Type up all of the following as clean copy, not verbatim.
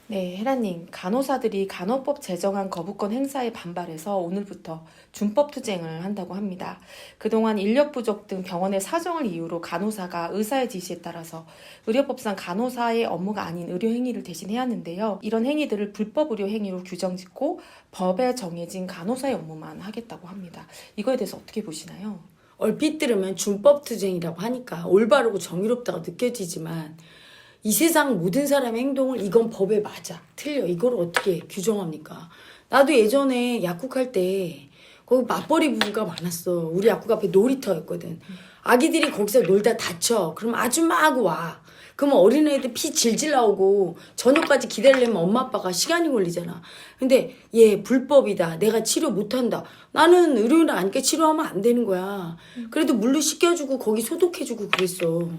네, 헤라님, 간호사들이 간호법 제정안 거부권 행사에 반발해서 오늘부터 준법 투쟁을 한다고 합니다. 그동안 인력 부족 등 병원의 사정을 이유로 간호사가 의사의 지시에 따라서 의료법상 간호사의 업무가 아닌 의료 행위를 대신해야 하는데요. 이런 행위들을 불법 의료 행위로 규정짓고 법에 정해진 간호사의 업무만 하겠다고 합니다. 이거에 대해서 어떻게 보시나요? 얼핏 들으면 준법투쟁이라고 하니까 올바르고 정의롭다고 느껴지지만 이 세상 모든 사람의 행동을 이건 법에 맞아, 틀려, 이걸 어떻게 규정합니까? 나도 예전에 약국할 때 거기 맞벌이 부부가 많았어. 우리 약국 앞에 놀이터였거든. 아기들이 거기서 놀다 다쳐. 그럼 아줌마하고 와. 그러면 어린애들 피 질질 나오고 저녁까지 기다리려면 엄마 아빠가 시간이 걸리잖아. 근데 얘 불법이다. 내가 치료 못한다. 나는 의료인 아니까 치료하면 안 되는 거야. 그래도 물로 씻겨주고 거기 소독해주고 그랬어.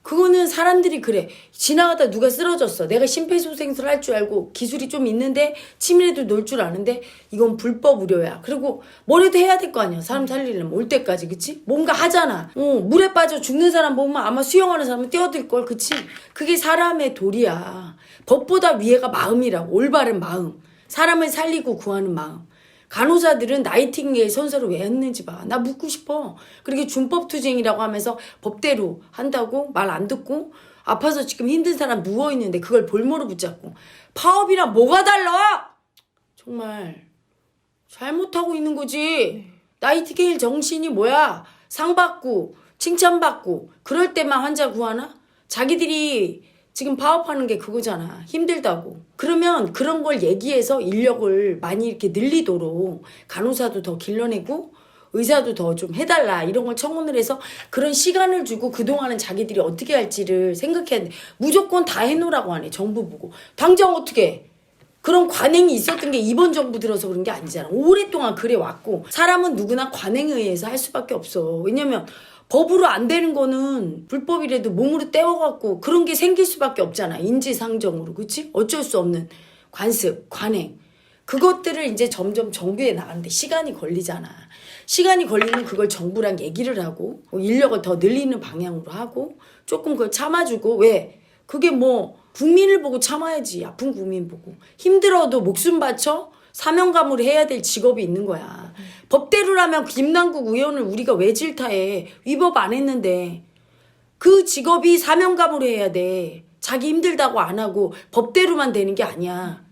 그거는 사람들이 그래. 지나가다 누가 쓰러졌어. 내가 심폐소생술 할 줄 알고 기술이 좀 있는데 치밀해도 놀 줄 아는데 이건 불법 의료야. 그리고 뭐라도 해야 될 거 아니야. 사람 살리려면 올 때까지, 그치? 뭔가 하잖아. 물에 빠져 죽는 사람 보면 아마 수영하는 사람은 뛰어들 걸, 그치? 그게 사람의 도리야. 법보다 위에가 마음이라고. 올바른 마음. 사람을 살리고 구하는 마음. 간호사들은 나이팅게일 선서를 왜 했는지 봐. 나 묻고 싶어. 그렇게 준법투쟁이라고 하면서 법대로 한다고 말 안 듣고 아파서 지금 힘든 사람 누워있는데 그걸 볼모로 붙잡고 파업이랑 뭐가 달라? 정말 잘못하고 있는 거지. 나이팅게일 정신이 뭐야? 상 받고 칭찬받고 그럴 때만 환자 구하나? 자기들이 지금 파업하는 게 그거잖아. 힘들다고. 그러면 그런 걸 얘기해서 인력을 많이 이렇게 늘리도록 간호사도 더 길러내고 의사도 더 좀 해달라 이런 걸 청원을 해서 그런 시간을 주고 그동안은 자기들이 어떻게 할지를 생각해야 돼. 무조건 다 해놓으라고 하네. 정부 보고. 당장 어떻게 해? 그런 관행이 있었던 게 이번 정부 들어서 그런 게 아니잖아. 오랫동안 그래 왔고 사람은 누구나 관행에 의해서 할 수밖에 없어. 왜냐면 법으로 안 되는 거는 불법이라도 몸으로 떼어갖고 그런 게 생길 수밖에 없잖아. 인지상정으로. 그치? 어쩔 수 없는 관습, 관행. 그것들을 이제 점점 정비해 나가는데 시간이 걸리잖아. 시간이 걸리면 그걸 정부랑 얘기를 하고 인력을 더 늘리는 방향으로 하고 조금 그걸 참아주고 왜? 그게 뭐 국민을 보고 참아야지. 아픈 국민 보고. 힘들어도 목숨 바쳐 사명감으로 해야 될 직업이 있는 거야. 법대로라면 김남국 의원을 우리가 왜 질타해. 위법 안 했는데. 그 직업이 사명감으로 해야 돼. 자기 힘들다고 안 하고 법대로만 되는 게 아니야.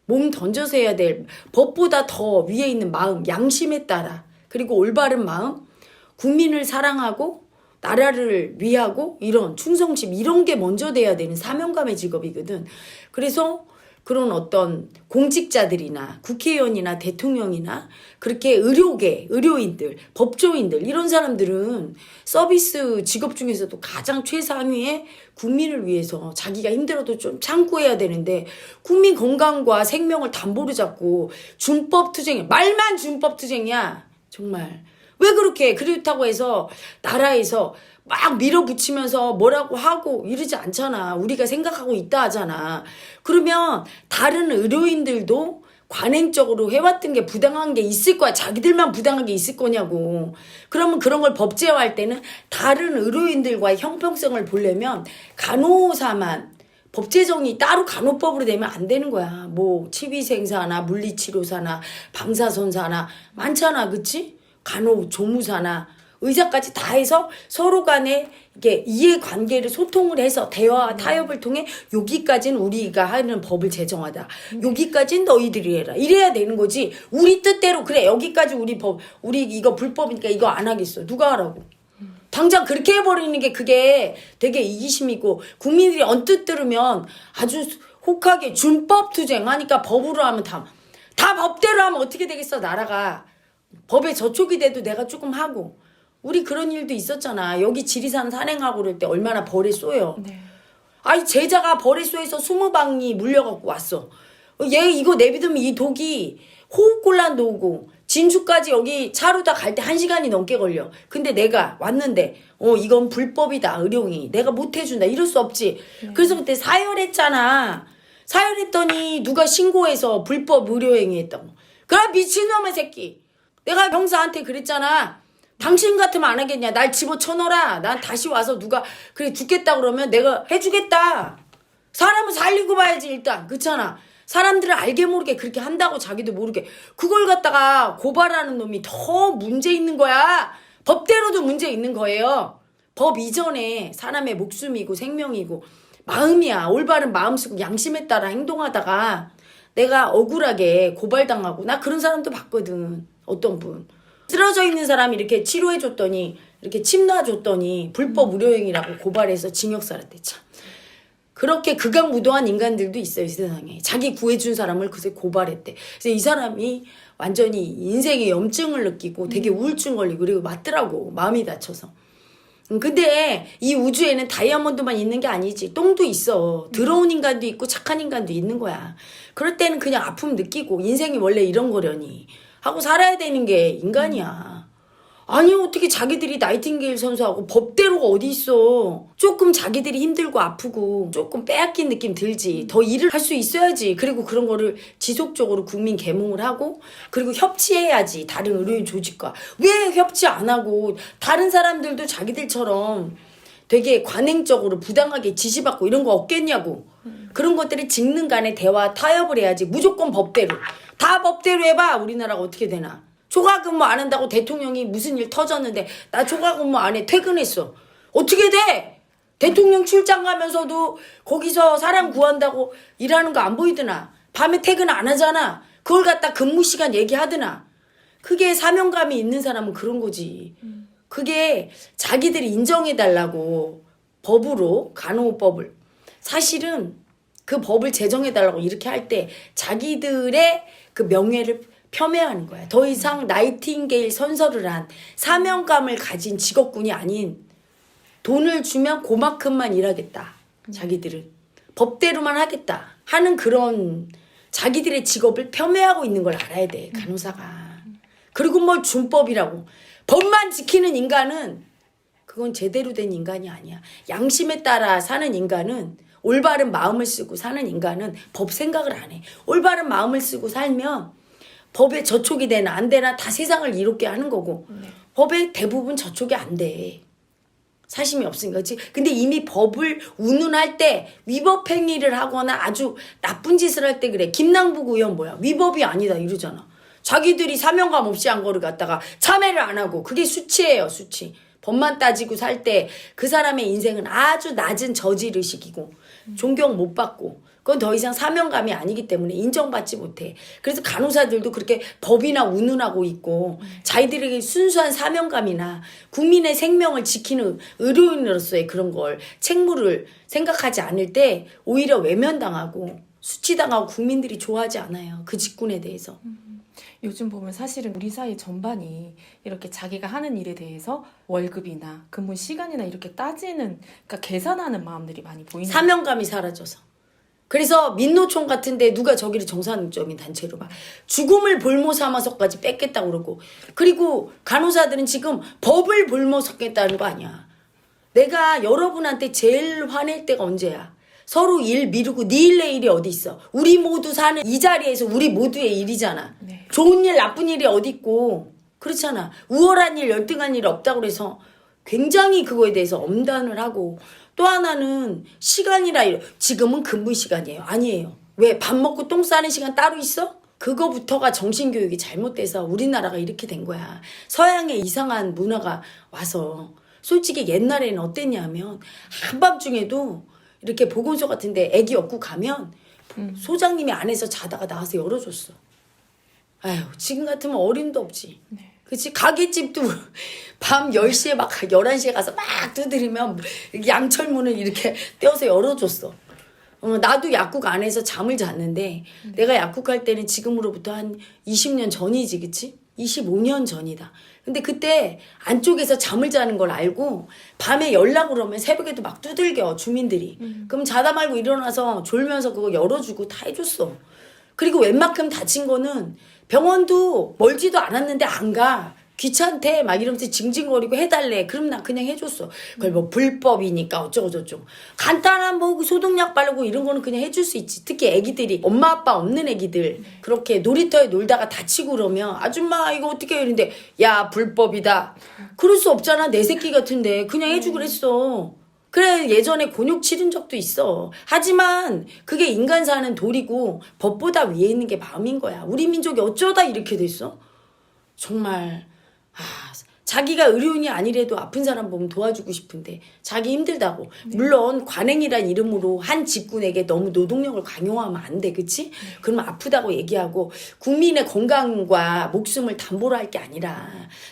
몸 던져서 해야 될 법보다 더 위에 있는 마음, 양심에 따라 그리고 올바른 마음, 국민을 사랑하고 나라를 위하고 이런 충성심 이런 게 먼저 돼야 되는 사명감의 직업이거든. 그래서 그런 어떤 공직자들이나 국회의원이나 대통령이나 그렇게 의료계, 의료인들, 법조인들 이런 사람들은 서비스 직업 중에서도 가장 최상위의 국민을 위해서 자기가 힘들어도 좀 참고 해야 되는데 국민 건강과 생명을 담보로 잡고 준법투쟁, 말만 준법투쟁이야. 정말. 왜 그렇게 그렇다고 해서 나라에서 막 밀어붙이면서 뭐라고 하고 이러지 않잖아. 우리가 생각하고 있다 하잖아. 그러면 다른 의료인들도 관행적으로 해왔던 게 부당한 게 있을 거야. 자기들만 부당한 게 있을 거냐고. 그러면 그런 걸 법제화할 때는 다른 의료인들과의 형평성을 보려면 간호사만 법제정이 따로 간호법으로 되면 안 되는 거야. 뭐 치위생사나 물리치료사나 방사선사나 많잖아. 그치? 간호조무사나 의사까지 다 해서 서로 간에 이게 이해관계를 소통을 해서 대화와 타협을 통해 여기까지는 우리가 하는 법을 제정하다. 여기까지는 너희들이 해라. 이래야 되는 거지. 우리 뜻대로 그래. 여기까지 우리 이거 불법이니까 이거 안 하겠어. 누가 하라고. 당장 그렇게 해버리는 게 그게 되게 이기심이고 국민들이 언뜻 들으면 아주 혹하게 준법 투쟁하니까 법으로 하면 다 법대로 하면 어떻게 되겠어 나라가. 법에 저촉이 돼도 내가 조금 하고 우리 그런 일도 있었잖아. 여기 지리산 산행하고 그럴 때 얼마나 벌에 쏘여. 네. 아니 제자가 벌에 쏘여서 20방이 물려갖고 왔어. 얘 이거 내비두면 이 독이 호흡곤란도 오고 진주까지 여기 차로 다 갈 때 1시간이 넘게 걸려. 근데 내가 왔는데 이건 불법이다 의료인이. 내가 못해준다. 이럴 수 없지. 그래서 그때 사열했잖아. 사열했더니 누가 신고해서 불법 의료행위 했다고. 그럼 미친놈의 새끼. 내가 병사한테 그랬잖아. 당신 같으면 안 하겠냐. 날 집어쳐넣어라. 난 다시 와서 누가 그래 죽겠다 그러면 내가 해주겠다. 사람은 살리고 봐야지 일단. 그렇잖아. 사람들은 알게 모르게 그렇게 한다고 자기도 모르게 그걸 갖다가 고발하는 놈이 더 문제 있는 거야. 법대로도 문제 있는 거예요. 법 이전에 사람의 목숨이고 생명이고 마음이야. 올바른 마음 쓰고 양심에 따라 행동하다가 내가 억울하게 고발당하고 나 그런 사람도 봤거든. 어떤 분. 쓰러져 있는 사람이 이렇게 치료해줬더니 이렇게 침 놔줬더니 불법 의료행위라고 고발해서 징역 살았대. 참. 그렇게 극악무도한 인간들도 있어요, 이 세상에. 자기 구해준 사람을 그새 고발했대. 그래서 이 사람이 완전히 인생에 염증을 느끼고 되게 우울증 걸리고 그리고 맞더라고. 마음이 다쳐서. 근데 이 우주에는 다이아몬드만 있는 게 아니지. 똥도 있어. 더러운 인간도 있고 착한 인간도 있는 거야. 그럴 때는 그냥 아픔 느끼고 인생이 원래 이런 거려니 하고 살아야 되는 게 인간이야. 아니 어떻게 자기들이 나이팅게일 선수하고 법대로가 어디 있어. 조금 자기들이 힘들고 아프고 조금 빼앗긴 느낌 들지. 더 일을 할 수 있어야지. 그리고 그런 거를 지속적으로 국민 계몽을 하고 그리고 협치해야지. 다른 의료인 조직과. 왜 협치 안 하고 다른 사람들도 자기들처럼 되게 관행적으로 부당하게 지시받고 이런 거 없겠냐고. 그런 것들이 직능 간의 대화 타협을 해야지. 무조건 법대로. 다 법대로 해봐. 우리나라가 어떻게 되나. 초과근무 안 한다고 대통령이 무슨 일 터졌는데 나 초과근무 안 해 퇴근했어. 어떻게 돼? 대통령 출장 가면서도 거기서 사람 구한다고 일하는 거 안 보이드나? 밤에 퇴근 안 하잖아. 그걸 갖다 근무 시간 얘기하드나? 그게 사명감이 있는 사람은 그런 거지. 그게 자기들이 인정해달라고 법으로 간호법을 사실은 그 법을 제정해달라고 이렇게 할 때 자기들의 그 명예를 폄훼하는 거야. 더 이상 나이팅게일 선서를 한 사명감을 가진 직업군이 아닌 돈을 주면 그만큼만 일하겠다. 자기들은. 법대로만 하겠다. 하는 그런 자기들의 직업을 폄훼하고 있는 걸 알아야 돼. 간호사가. 그리고 뭐 준법이라고. 법만 지키는 인간은 그건 제대로 된 인간이 아니야. 양심에 따라 사는 인간은 올바른 마음을 쓰고 사는 인간은 법 생각을 안 해. 올바른 마음을 쓰고 살면 법에 저촉이 되나 안 되나 다 세상을 이롭게 하는 거고 법에 대부분 저촉이 안 돼. 사심이 없으니까. 그렇지? 근데 이미 법을 운운할 때 위법 행위를 하거나 아주 나쁜 짓을 할 때 그래. 김남국 의원 뭐야? 위법이 아니다 이러잖아. 자기들이 사명감 없이 한 거를 갖다가 참여를 안 하고 그게 수치예요. 수치. 법만 따지고 살 때 그 사람의 인생은 아주 낮은 저질의식이고 존경 못 받고 그건 더 이상 사명감이 아니기 때문에 인정받지 못해. 그래서 간호사들도 그렇게 법이나 운운하고 있고 자기들에게 순수한 사명감이나 국민의 생명을 지키는 의료인으로서의 그런 걸 책무를 생각하지 않을 때 오히려 외면당하고 수치당하고 국민들이 좋아하지 않아요. 그 직군에 대해서. 요즘 보면 사실은 우리 사회 전반이 이렇게 자기가 하는 일에 대해서 월급이나 근무 시간이나 이렇게 따지는, 그러니까 계산하는 마음들이 많이 보이는. 사명감이 사라져서. 그래서 민노총 같은데 누가 저기를 정상적인 단체로 봐. 죽음을 볼모 삼아서까지 뺏겠다고 그러고. 그리고 간호사들은 지금 법을 볼모 삼겠다는 거 아니야. 내가 여러분한테 제일 화낼 때가 언제야? 서로 일 미루고 네 일 내일이 어디 있어? 우리 모두 사는 이 자리에서 우리 모두의 일이잖아. 네. 좋은 일 나쁜 일이 어디 있고 그렇잖아. 우월한 일 열등한 일 없다고 그래서 굉장히 그거에 대해서 엄단을 하고 또 하나는 시간이라 지금은 근무 시간이에요. 아니에요. 왜 밥 먹고 똥 싸는 시간 따로 있어? 그거부터가 정신교육이 잘못돼서 우리나라가 이렇게 된 거야. 서양의 이상한 문화가 와서 솔직히 옛날에는 어땠냐면 한밤중에도 이렇게 보건소 같은데 애기 업고 가면 소장님이 안에서 자다가 나와서 열어줬어. 아유 지금 같으면 어림도 없지. 네. 그치? 가게집도 밤 10시에 막 11시에 가서 막 두드리면 양철문을 이렇게 떼어서 열어줬어. 나도 약국 안에서 잠을 잤는데 내가 약국할 때는 지금으로부터 한 20년 전이지 그치? 25년 전이다. 근데 그때 안쪽에서 잠을 자는 걸 알고 밤에 연락을 오면 새벽에도 막 두들겨 주민들이. 그럼 자다 말고 일어나서 졸면서 그거 열어주고 다 해줬어. 그리고 웬만큼 다친 거는 병원도 멀지도 않았는데 안 가. 귀찮대 막 이러면서 징징거리고 해달래. 그럼 나 그냥 해줬어. 그걸 뭐 불법이니까 어쩌고 저쩌고. 간단한 뭐 소독약 바르고 이런 거는 그냥 해줄 수 있지. 특히 애기들이 엄마 아빠 없는 애기들 그렇게 놀이터에 놀다가 다치고 그러면 아줌마 이거 어떻게 해 이러는데 야 불법이다. 그럴 수 없잖아. 내 새끼 같은데 그냥 해주고 그랬어. 그래, 예전에 곤욕 치른 적도 있어. 하지만 그게 인간 사는 도리고 법보다 위에 있는 게 마음인 거야. 우리 민족이 어쩌다 이렇게 됐어? 정말 자기가 의료인이 아니래도 아픈 사람 보면 도와주고 싶은데 자기 힘들다고. 물론 관행이란 이름으로 한 직군에게 너무 노동력을 강요하면 안 돼. 그치? 그러면 아프다고 얘기하고 국민의 건강과 목숨을 담보로 할 게 아니라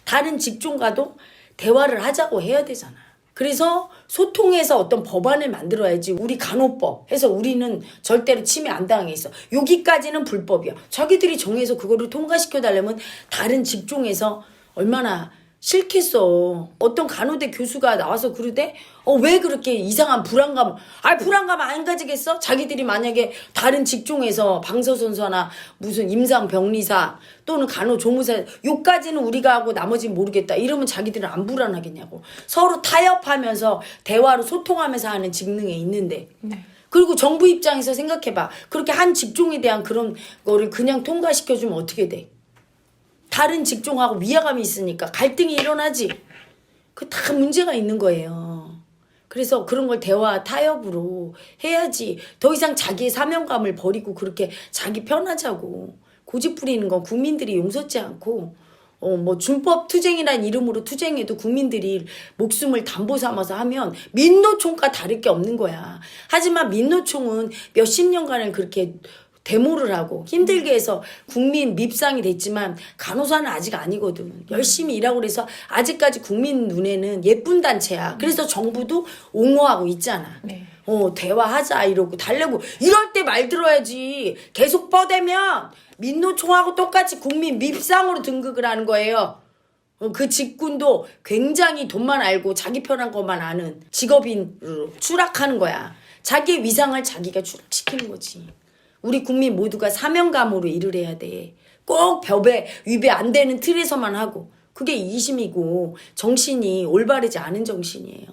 다른 직종과도 대화를 하자고 해야 되잖아. 그래서 소통해서 어떤 법안을 만들어야지. 우리 간호법 해서 우리는 절대로 침해 안 당하게 있어. 여기까지는 불법이야. 자기들이 정해서 그거를 통과시켜달라면 다른 직종에서 얼마나 싫겠어. 어떤 간호대 교수가 나와서 그러대? 왜 그렇게 이상한 불안감, 불안감 안 가지겠어? 자기들이 만약에 다른 직종에서 방사선사나 무슨 임상병리사 또는 간호조무사 요까지는 우리가 하고 나머지는 모르겠다. 이러면 자기들은 안 불안하겠냐고. 서로 타협하면서 대화로 소통하면서 하는 직능에 있는데. 네. 그리고 정부 입장에서 생각해봐. 그렇게 한 직종에 대한 그런 거를 그냥 통과시켜주면 어떻게 돼? 다른 직종하고 위화감이 있으니까 갈등이 일어나지. 그 다 문제가 있는 거예요. 그래서 그런 걸 대화 타협으로 해야지. 더 이상 자기의 사명감을 버리고 그렇게 자기 편하자고 고집 부리는 건 국민들이 용서치 않고 뭐 준법 투쟁이란 이름으로 투쟁해도 국민들이 목숨을 담보 삼아서 하면 민노총과 다를 게 없는 거야. 하지만 민노총은 몇십 년간을 그렇게 데모를 하고 힘들게 해서 국민 밉상이 됐지만 간호사는 아직 아니거든. 열심히 일하고 그래서 아직까지 국민 눈에는 예쁜 단체야. 그래서 정부도 옹호하고 있잖아. 네. 대화하자 이러고 달래고 이럴 때 말 들어야지. 계속 뻗대면 민노총하고 똑같이 국민 밉상으로 등극을 하는 거예요. 그 직군도 굉장히 돈만 알고 자기 편한 것만 아는 직업인으로 추락하는 거야. 자기의 위상을 자기가 추락시키는 거지. 우리 국민 모두가 사명감으로 일을 해야 돼. 꼭 법에 위배 안 되는 틀에서만 하고. 그게 이기심이고 정신이 올바르지 않은 정신이에요.